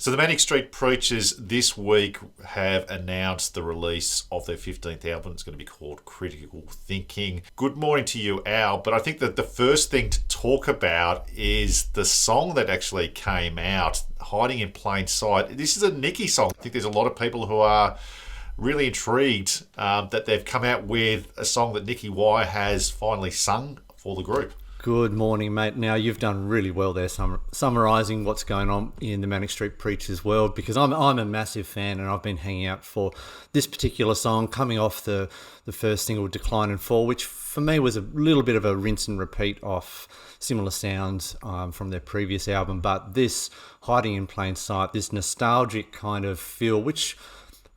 So the Manic Street Preachers this week have announced the release of their 15th album. It's going to be called Critical Thinking. Good morning to you, Al. But I think that the first thing to talk about is the song that actually came out, Hiding in Plain Sight. This is a Nicky song. I think there's a lot of people who are really intrigued that they've come out with a song that Nicky Wire has finally sung for the group. Good morning, mate. Now, you've done really well there summarising what's going on in the Manic Street Preachers world, because I'm a massive fan and I've been hanging out for this particular song coming off the first single, Decline and Fall, which for me was a little bit of a rinse and repeat off similar sounds from their previous album. But this Hiding in Plain Sight, this nostalgic kind of feel, which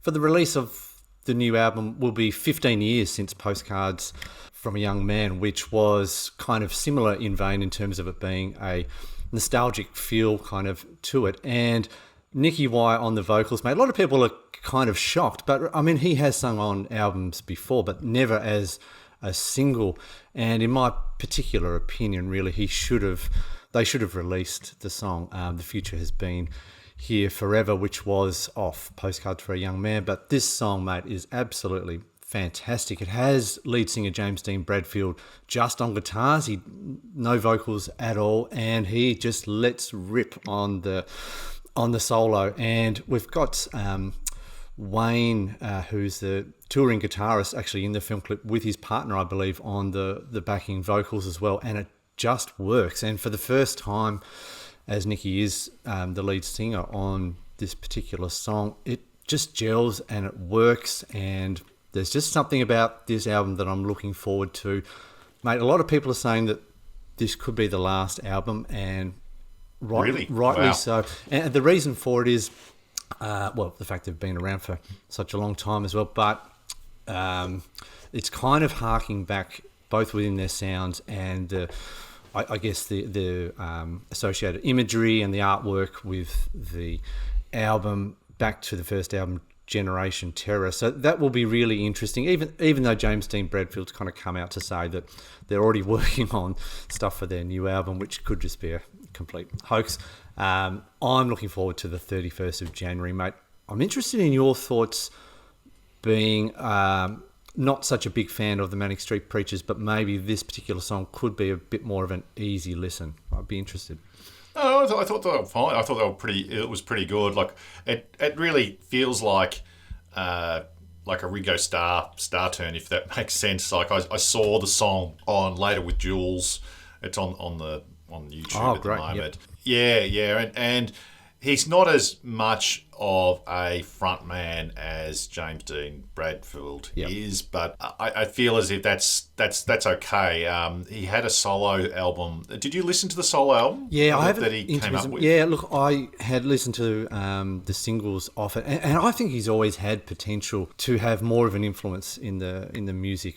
for the release of the new album will be 15 years since Postcards From a Young Man, which was kind of similar in vein in terms of it being a nostalgic feel kind of to it. And Nicky Wire on the vocals, mate, a lot of people are kind of shocked, but I mean, he has sung on albums before, but never as a single. And in my particular opinion, really, they should have released the song The Future Has Been Here Forever, which was off Postcards for a Young Man. But this song, mate, is absolutely fantastic. It has lead singer James Dean Bradfield just on guitars, no vocals at all, and he just lets rip on the solo. And we've got Wayne, who's the touring guitarist, actually in the film clip with his partner, I believe, on the backing vocals as well, and it just works. And for the first time, as Nicky is the lead singer on this particular song, it just gels and it works. And there's just something about this album that I'm looking forward to. Mate, a lot of people are saying that this could be the last album, and rightly Wow. so. And the reason for it is, the fact they've been around for such a long time as well, but it's kind of harking back both within their sounds and I guess the associated imagery and the artwork with the album back to the first album, Generation Terror. So that will be really interesting, even though James Dean Bradfield's kind of come out to say that they're already working on stuff for their new album, which could just be a complete hoax. I'm looking forward to the 31st of January, mate. I'm interested in your thoughts, being not such a big fan of the Manic Street Preachers, but maybe this particular song could be a bit more of an easy listen. I'd be interested. No, I thought they were fine. I thought they were pretty. It was pretty good. Like it really feels like a Ringo Starr turn, if that makes sense. Like I saw the song on Later with Jules. It's on YouTube at the moment. Yep. Yeah, and he's not as much of a front man as James Dean Bradfield is, but I feel as if that's okay. He had a solo album. Did you listen to the solo album? Yeah, I haven't. That he came up with. Yeah, look, I had listened to the singles off it, and I think he's always had potential to have more of an influence in the music,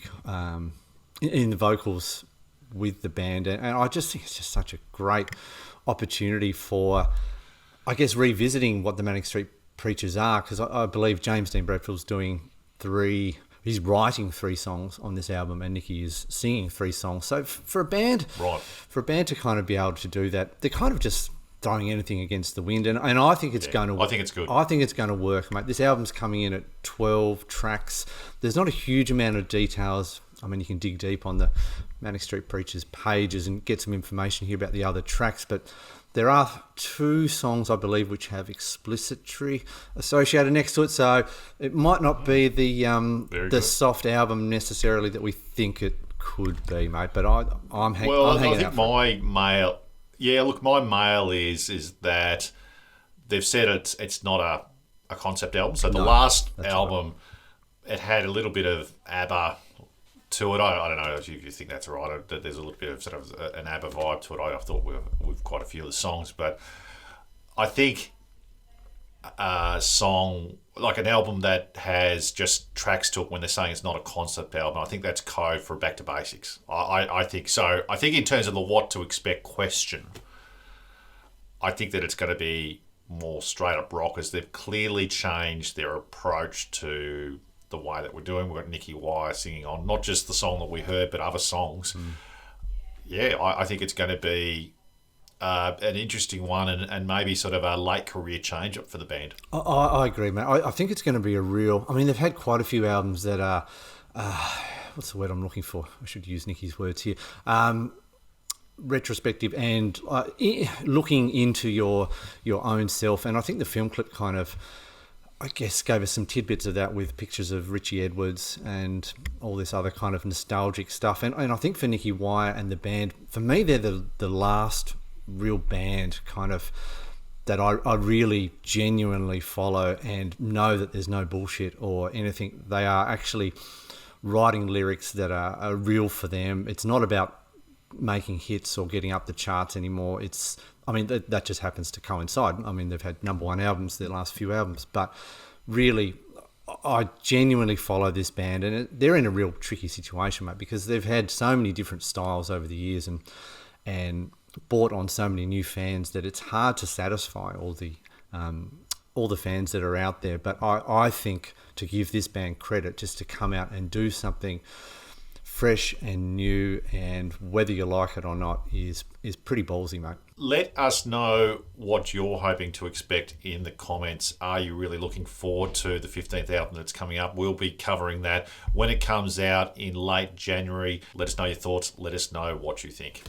in the vocals with the band, and I just think it's just such a great opportunity for, I guess, revisiting what the Manic Street Preachers are, because I believe James Dean Bradfield's he's writing 3 songs on this album, and Nicky is singing 3 songs. So for a band to kind of be able to do that, they're kind of just throwing anything against the wind, and I think it's going to. I think it's good. I think it's going to work, mate. This album's coming in at 12 tracks. There's not a huge amount of details. I mean, you can dig deep on the Manic Street Preachers pages and get some information here about the other tracks, but there are 2 songs, I believe, which have explicitry associated next to it, so it might not be the soft album necessarily that we think it could be, mate. But I'm hanging out. I think my mail. Yeah, look, my mail is that they've said it's not a concept album. So the last album, it had a little bit of ABBA to it. I don't know if you think that's right. There's a little bit of sort of an ABBA vibe to it. I thought with quite a few of the songs, but I think a song like an album that has just tracks to it when they're saying it's not a concept album, I think that's code for back to basics. I think so. I think in terms of the what to expect question, I think that it's going to be more straight up rockers. They've clearly changed their approach to the way that we're doing. We've got Nicky Wire singing on not just the song that we heard, but other songs. Yeah, I think it's going to be an interesting one and maybe sort of a late career change for the band. I agree, mate. I think it's going to be a real... I mean, they've had quite a few albums that are... what's the word I'm looking for? I should use Nicky's words here. Retrospective and looking into your own self. And I think the film clip kind of, I guess, gave us some tidbits of that with pictures of Richie Edwards and all this other kind of nostalgic stuff. And I think for Nicky Wire and the band, for me, they're the last real band kind of that I really genuinely follow and know that there's no bullshit or anything. They are actually writing lyrics that are real for them. It's not about making hits or getting up the charts anymore. It's, I mean, that just happens to coincide. I mean, they've had number one albums, their last few albums, but really, I genuinely follow this band, and they're in a real tricky situation, mate, because they've had so many different styles over the years and brought on so many new fans that it's hard to satisfy all the fans that are out there. But I think to give this band credit, just to come out and do something fresh and new, and whether you like it or not, is pretty ballsy, mate. Let us know what you're hoping to expect in the comments. Are you really looking forward to the 15th album that's coming up? We'll be covering that when it comes out in late January. Let us know your thoughts. Let us know what you think.